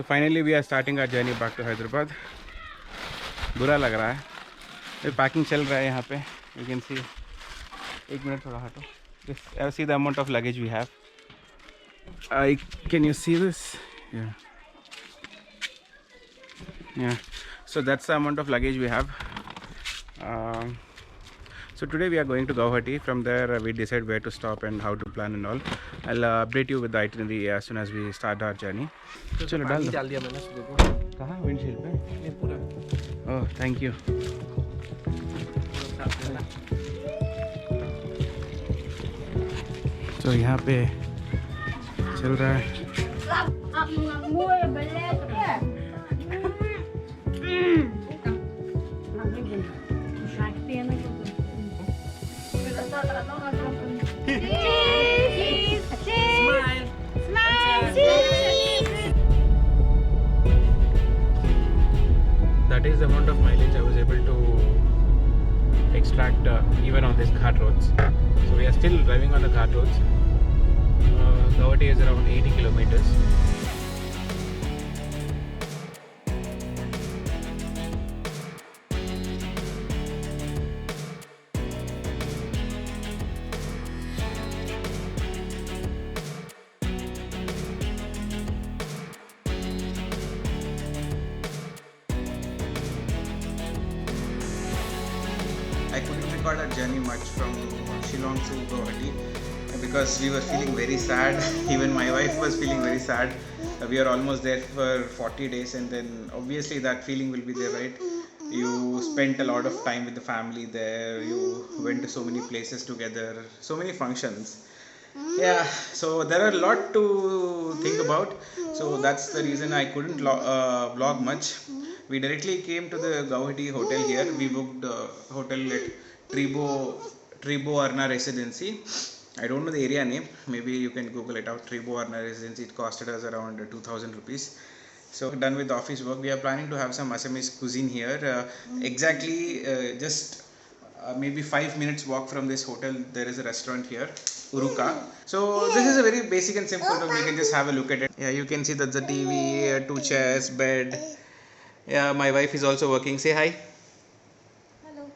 So finally we are starting our journey back to Hyderabad. बुरा लग रहा है, ये पैकिंग चल रहा है यहाँ पे. You can see. एक मिनट थोड़ा हटो. Just see the amount of luggage we have. Can you see this? Yeah. Yeah. So that's the amount of luggage we have. So today we are going to Guwahati. From there we decide where to stop and how to plan and all. I'll update you with the itinerary as soon as we start our journey. चलो डाल दिया मैंने सुबह को. कहाँ windshield पे? नहीं पूरा. Oh thank you. तो यहाँ पे चल रहा है. That is the amount of mileage I was able to extract even on these cart roads. So we are still driving on the cart roads. Guwahati is around 80 kilometers. I couldn't record our journey much from Shillong to Guwahati because we were feeling very sad. Even my wife was feeling very sad. We are almost there for 40 days, and then obviously that feeling will be there, right? You spent a lot of time with the family there. You went to so many places together, so many functions. Yeah, so there are a lot to think about. So that's the reason I couldn't vlog much. We directly came to the Guwahati hotel here. We booked a hotel at Tribo Arna Residency. I don't know the area name. Maybe you can Google it out. Tribo Arna Residency. It costed us around 2,000 rupees. So done with the office work. We are planning to have some Assamese cuisine here. Just maybe 5 minutes walk from this hotel. There is a restaurant here, Uruka. So this is a very basic and simple room. You can just have a look at it. Yeah, you can see that's the TV, 2 chairs, bed. Yeah, my wife is also working. Say hi. Hello.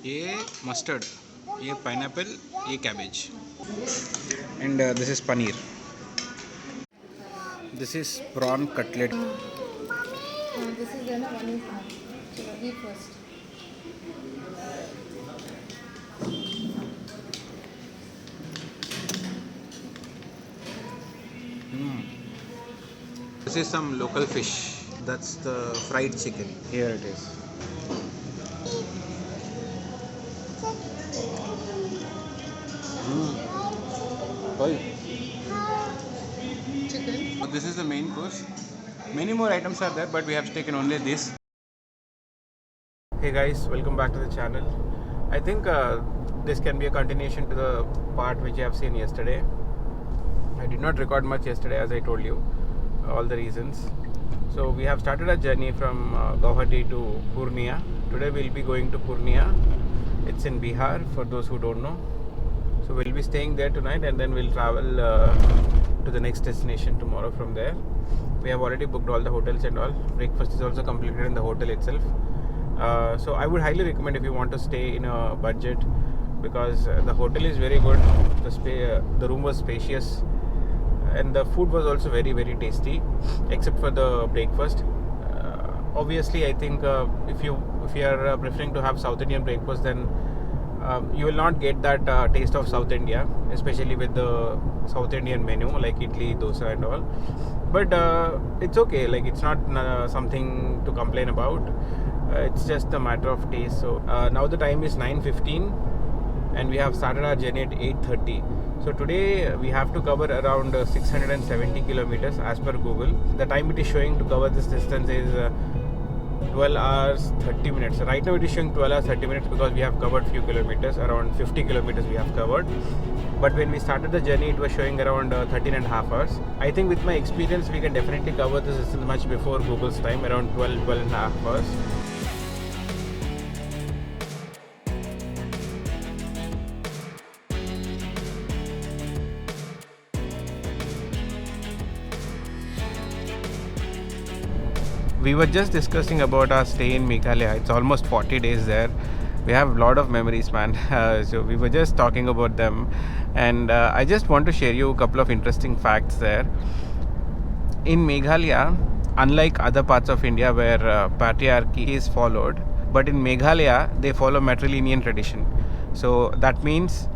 ये mustard, ये pineapple, ये cabbage. And this is paneer. This is prawn cutlet. This is the one is chalo eat first. This is some local fish. That's the fried chicken. Here it is. Chicken. So this is the main course. Many more items are there, but we have taken only this. Hey guys, welcome back to the channel. I think this can be a continuation to the part which you have seen yesterday. I did not record much yesterday, as I told you, all the reasons. So we have started our journey from Guwahati to Purnia. Today we'll be going to Purnia. It's in Bihar, for those who don't know. So we'll be staying there tonight, and then we'll travel to the next destination tomorrow from there. We have already booked all the hotels and all. Breakfast is also completed in the hotel itself. So I would highly recommend if you want to stay in a budget, because the hotel is very good. The room was spacious, and the food was also very, very tasty, except for the breakfast. Obviously, I think if you are preferring to have South Indian breakfast, then you will not get that taste of South India, especially with the South Indian menu like idli, dosa and all. But it's okay, like it's not something to complain about. It's just a matter of taste. So now the time is 9:15 and we have started our journey at 8:30. So today we have to cover around 670 kilometers as per Google. The time it is showing to cover this distance is 12 hours 30 minutes. Right now it is showing 12 hours 30 minutes because we have covered few kilometers, around 50 kilometers we have covered. But when we started the journey, it was showing around 13 and a half hours. I think with my experience, we can definitely cover this distance much before Google's time, around 12 and a half hours. We were just discussing about our stay in Meghalaya. It's almost 40 days there. We have a lot of memories, man. So we were just talking about them, and I just want to share you a couple of interesting facts there. In Meghalaya, unlike other parts of India where patriarchy is followed, but in Meghalaya they follow matrilineal tradition. So that means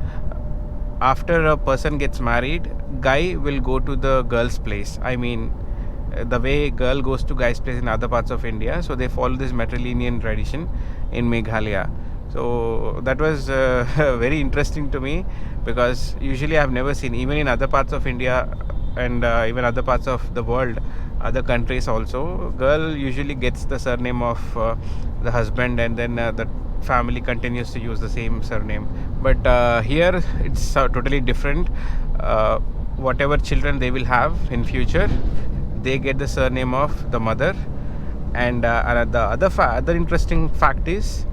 after a person gets married, guy will go to the girl's place. I mean, the way girl goes to guy's place in other parts of India, so they follow this matrilineal tradition in Meghalaya. So that was very interesting to me, because usually I have never seen, even in other parts of India and even other parts of the world, other countries also, girl usually gets the surname of the husband, and then the family continues to use the same surname. But here it's totally different. Whatever children they will have in future, they get the surname of the mother. And the other interesting fact is,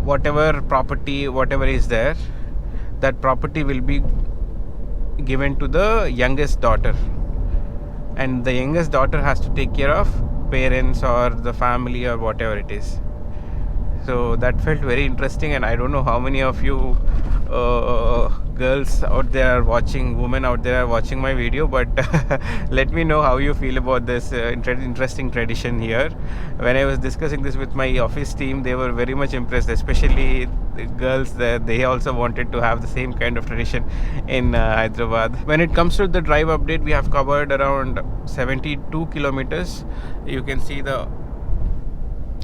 whatever property, whatever is there, that property will be given to the youngest daughter, and the youngest daughter has to take care of parents or the family or whatever it is. So that felt very interesting, and I don't know how many of you girls out there are watching, women out there are watching my video, but let me know how you feel about this interesting tradition here. When I was discussing this with my office team, they were very much impressed, especially the girls. They also wanted to have the same kind of tradition in Hyderabad. When it comes to the drive update, we have covered around 72 kilometers. You can see the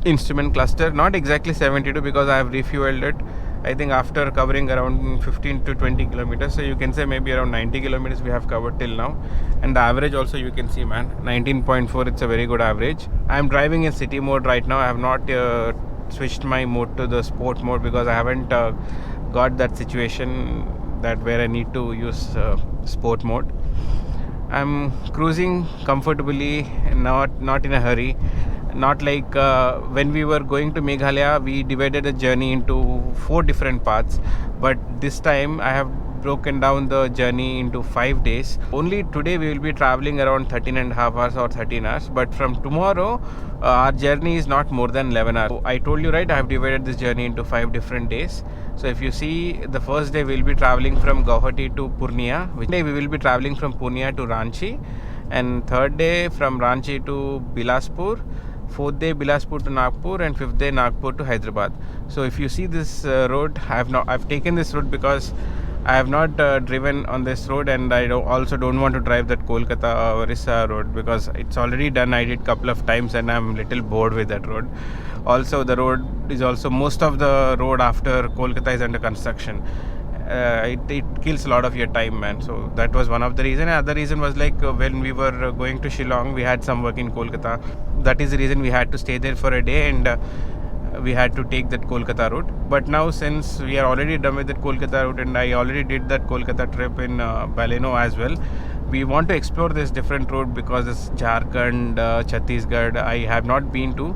instrument cluster, not exactly 72 because I have refueled it, I think, after covering around 15 to 20 kilometers. So you can say maybe around 90 kilometers we have covered till now. And the average also you can see, man, 19.4. It's a very good average. I am driving in city mode right now. I have not switched my mode to the sport mode because I haven't got that situation that where I need to use sport mode. I'm cruising comfortably, not in a hurry. Not like when we were going to Meghalaya, we divided the journey into 4 different parts, but this time I have broken down the journey into 5 days. Only today we will be traveling around 13 and a half hours or 13 hours, but from tomorrow our journey is not more than 11 hours. I told you, right, I have divided this journey into 5 different days. So if you see, the first day we will be traveling from Guwahati to Purnia, which day we will be traveling from Purnia to Ranchi, and third day from Ranchi to Bilaspur, fourth day Bilaspur to Nagpur, and fifth day Nagpur to Hyderabad. So if you see this road, I've taken this road because I have not driven on this road, and I also don't want to drive that Kolkata Orissa road because it's already done. I did couple of times and I'm a little bored with that road. Also, the road is also, most of the road after Kolkata is under construction. It kills a lot of your time, man. So that was one of the reason. Another reason was like when we were going to Shillong, we had some work in Kolkata. That is the reason we had to stay there for a day, and we had to take that Kolkata route. But now, since we are already done with that Kolkata route, and I already did that Kolkata trip in Baleno as well, we want to explore this different route because this Jharkhand, Chhattisgarh, I have not been to.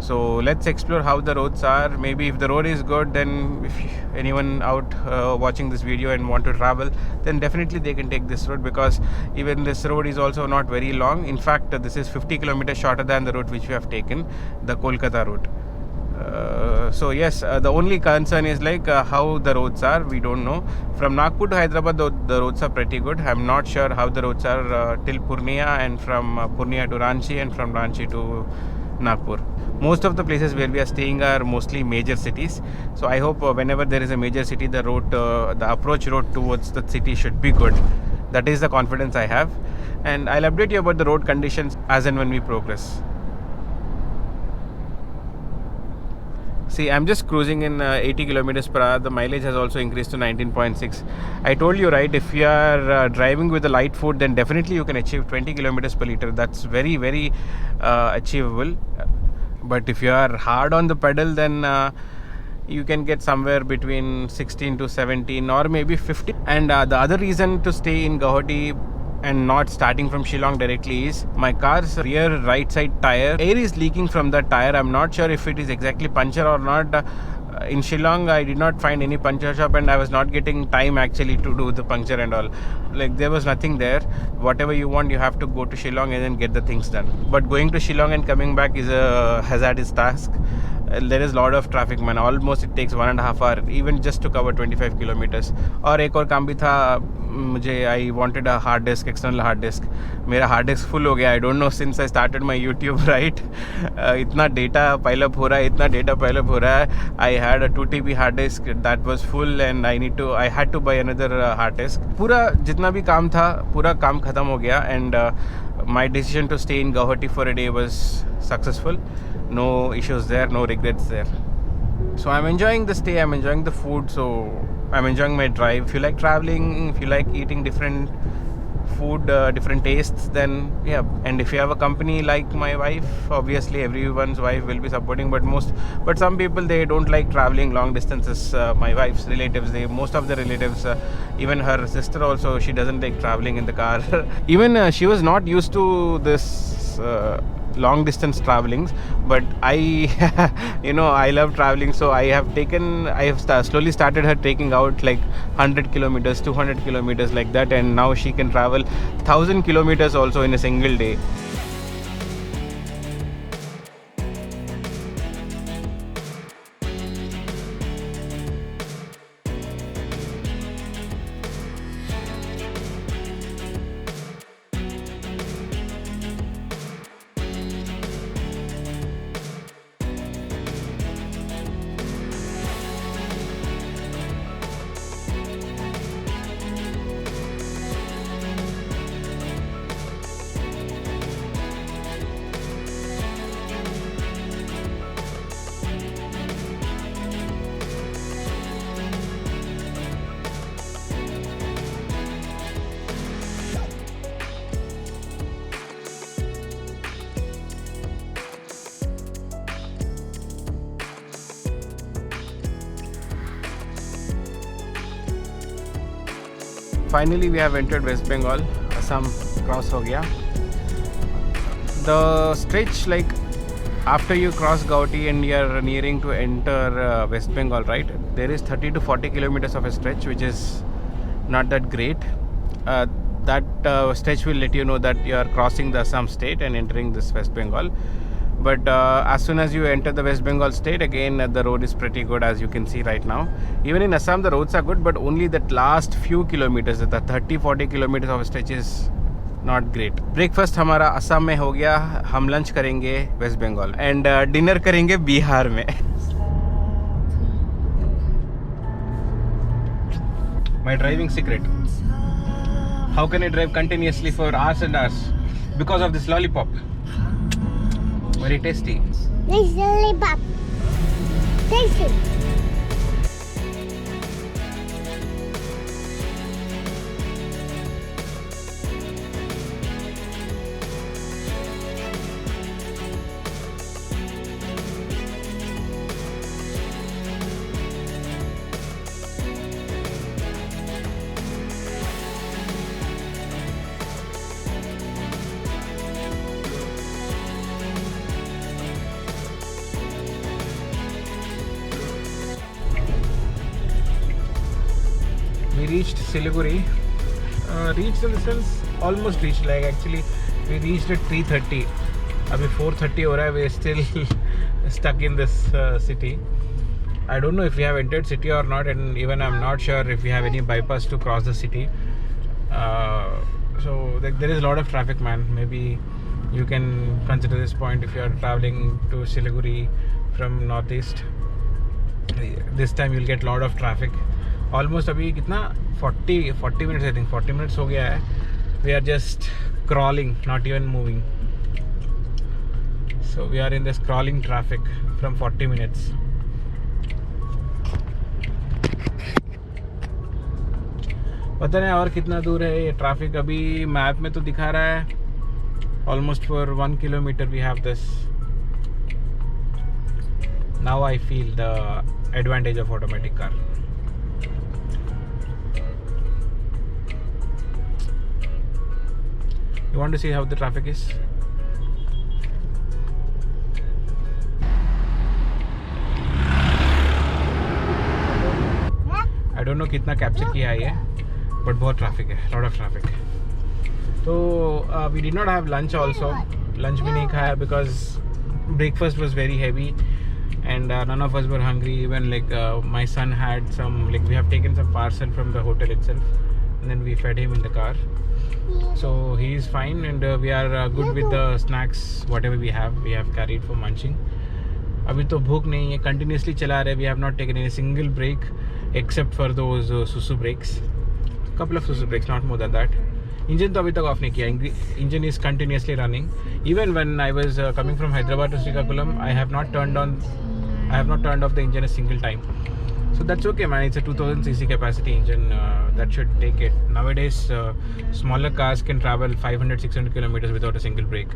So let's explore how the roads are. Maybe if the road is good, then if anyone out watching this video and want to travel, then definitely they can take this road, because even this road is also not very long. In fact, this is 50 kilometers shorter than the route which we have taken, the Kolkata route. So yes, the only concern is like how the roads are. We don't know. From Nagpur to Hyderabad, the roads are pretty good. I'm not sure how the roads are till Purnia, and from Purnia to Ranchi, and from Ranchi to Nagpur. Most of the places where we are staying are mostly major cities. So I hope whenever there is a major city, the road, the approach road towards the city should be good. That is the confidence I have. And I'll update you about the road conditions as and when we progress. See, I'm just cruising in 80 kilometers per hour. The mileage has also increased to 19.6. I told you, right, if you are driving with a light foot, then definitely you can achieve 20 kilometers per liter. That's very, very achievable. but if you are hard on the pedal, then you can get somewhere between 16 to 17 or maybe 50. And the other reason to stay in Guwahati and not starting from Shillong directly is my car's rear right side tire, air is leaking from that tire. I'm not sure if it is exactly puncture or not. In Shillong I did not find any puncture shop, and I was not getting time actually to do the puncture and all. Like, there was nothing there. Whatever you want, you have to go to Shillong and then get the things done. But going to Shillong and coming back is a hazardous task. There is a lot of traffic, man. Almost it takes 1.5 hours even just to cover 25 kilometers. और एक और काम भी था मुझे. I wanted a hard disk, external hard disk. मेरा hard disk full हो गया. I don't know since I started my YouTube, right? इतना data pile up हो रहा है, इतना data pile up हो रहा है. I had a 2 TB hard disk that was full, and I had to buy another hard disk. पूरा जितना भी काम था, पूरा काम खत्म हो गया, and my decision to stay in Guwahati for a day was successful. No issues there, no regrets there. So I'm enjoying the stay, I'm enjoying the food, so I'm enjoying my drive. If you like traveling, if you like eating different food, different tastes, then yeah. And if you have a company like my wife, obviously everyone's wife will be supporting, but some people, they don't like traveling long distances. My wife's relatives, most of the relatives, even her sister also, she doesn't like traveling in the car. Even she was not used to this long distance travelings, but I I love traveling, so I have slowly started her taking out like 100 kilometers, 200 kilometers, like that, and now she can travel 1000 kilometers also in a single day. Finally, we have entered West Bengal. Assam cross ho gaya. The stretch, like after you cross Guwahati and you are nearing to enter West Bengal, right? There is 30 to 40 kilometers of a stretch, which is not that great. That stretch will let you know that you are crossing the Assam state and entering this West Bengal. But as soon as you enter the West Bengal state, again the road is pretty good, as you can see right now. Even in Assam the roads are good, but only that last few kilometers, the 30-40 kilometers of stretch is not great. Breakfast हमारा असम में हो गया. हम lunch करेंगे waste Bengal and dinner करेंगे बिहार में. My driving secret. How can I drive continuously for hours and hours? Because of this lollipop. Very tasty. This lollipop. Tasty. We reached Siliguri. Reached in the sense, almost reached. Like actually, we reached at 3:30. Abhi 4:30 ho raha hai. We're still stuck in this city. I don't know if we have entered city or not, and even I'm not sure if we have any bypass to cross the city. So there is a lot of traffic, man. Maybe you can consider this point if you are traveling to Siliguri from northeast. This time you'll get a lot of traffic. Almost अभी कितना 40 minutes, I think 40 minutes हो गया है. We are just crawling, not even moving. So we are in this crawling traffic from 40 minutes. पता नहीं और कितना दूर है ये ट्रैफिक. अभी मैप में तो दिखा रहा है almost for 1 kilometer we have this Now I feel the advantage of automatic car. You want to see how the traffic is? I don't know कितना कैप्चर किया है ये, but बहुत ट्रैफिक है, lot of traffic. So we did not have lunch also. Lunch भी नहीं खाया because breakfast was very heavy and none of us were hungry. Even like my son had some, like we have taken some parcel from the hotel itself and then we fed him in the car. So he is fine and we are good with the snacks, whatever we have carried for munching. अभी तो भूख नहीं है, continuously चला रहे. We have not taken any single break except for those susu breaks. Couple of susu breaks, not more than that. Engine तो अभी तक ऑफ नहीं किया. Engine is continuously running. Even when I was coming from Hyderabad to Srikakulam, I have not turned off the engine a single time. So that's okay, man. It's a 2000cc capacity engine. That should take it. Nowadays, smaller cars can travel 500-600 kilometers without a single brake.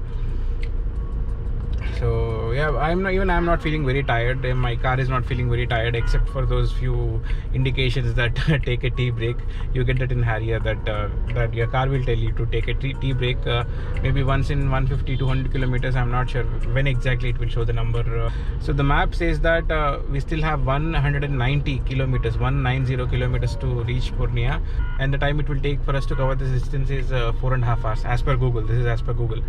So yeah, I'm not feeling very tired. My car is not feeling very tired except for those few indications that take a T brake. You get that in Harrier that your car will tell you to take a T brake maybe once in 150-200 kilometers. I'm not sure when exactly it will show the number. So the map says that we still have 190 kilometers to reach Purnia, and the time it will take for us to cover this distance is 4.5 hours as per Google. This is as per Google.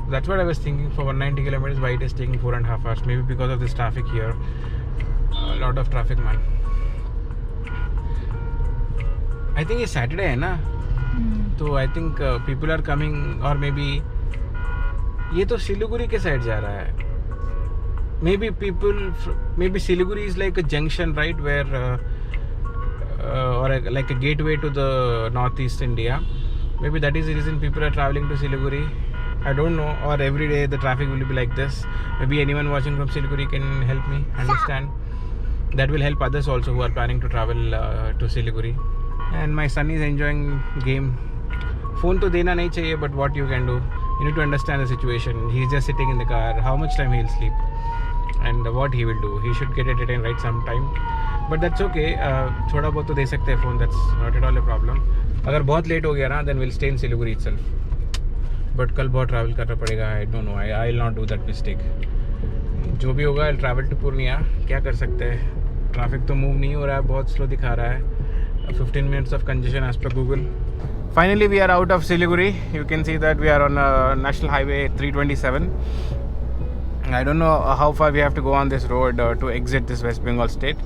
That's what I was thinking, for 190 kilometers why it is taking 4.5 hours. Maybe because of this traffic here. A lot of traffic, man. I think it's Saturday है ना, तो I think people are coming, or maybe ये तो सिलीगुड़ी के side जा रहा है. Maybe Siliguri is like a junction, right, where like a gateway to the northeast India. Maybe that is the reason people are traveling to Siliguri. I don't know, or every day the traffic will be like this. Maybe anyone watching from Siliguri can help me understand. That will help others also who are planning to travel to Siliguri. And my son is enjoying game. Phone to dena nahi chahiye, but what you can do, you need to understand the situation. He's just sitting in the car. How much time he'll sleep and what he will do. He should get entertained right sometime. But that's okay. थोड़ा बहुत तो दे सकते हैं phone. That's not at all a problem. अगर बहुत late हो गया ना, then we'll stay in Siliguri itself. But कल बहुत ट्रैवल करना पड़ेगा. I don't know, I will not do that mistake. जो भी होगा आई ट्रैवल टू पूर्णिया. क्या कर सकते हैं, ट्रैफिक तो मूव नहीं हो रहा है, बहुत स्लो दिखा रहा है. 15 minutes of congestion as per Google. Finally we are out of Siliguri. You can see that we are on National Highway 327. I don't know how far we have to go on this road to exit this West Bengal state.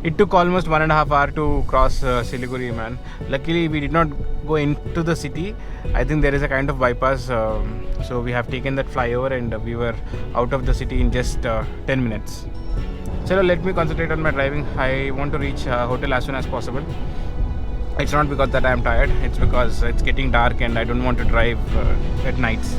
It took almost 1.5 hours to cross Siliguri, man. Luckily we did not go into the city. I think there is a kind of bypass, so we have taken that flyover and we were out of the city in just 10 minutes. So let me concentrate on my driving. I want to reach hotel as soon as possible. It's not because that I am tired, it's because it's getting dark and I don't want to drive at nights.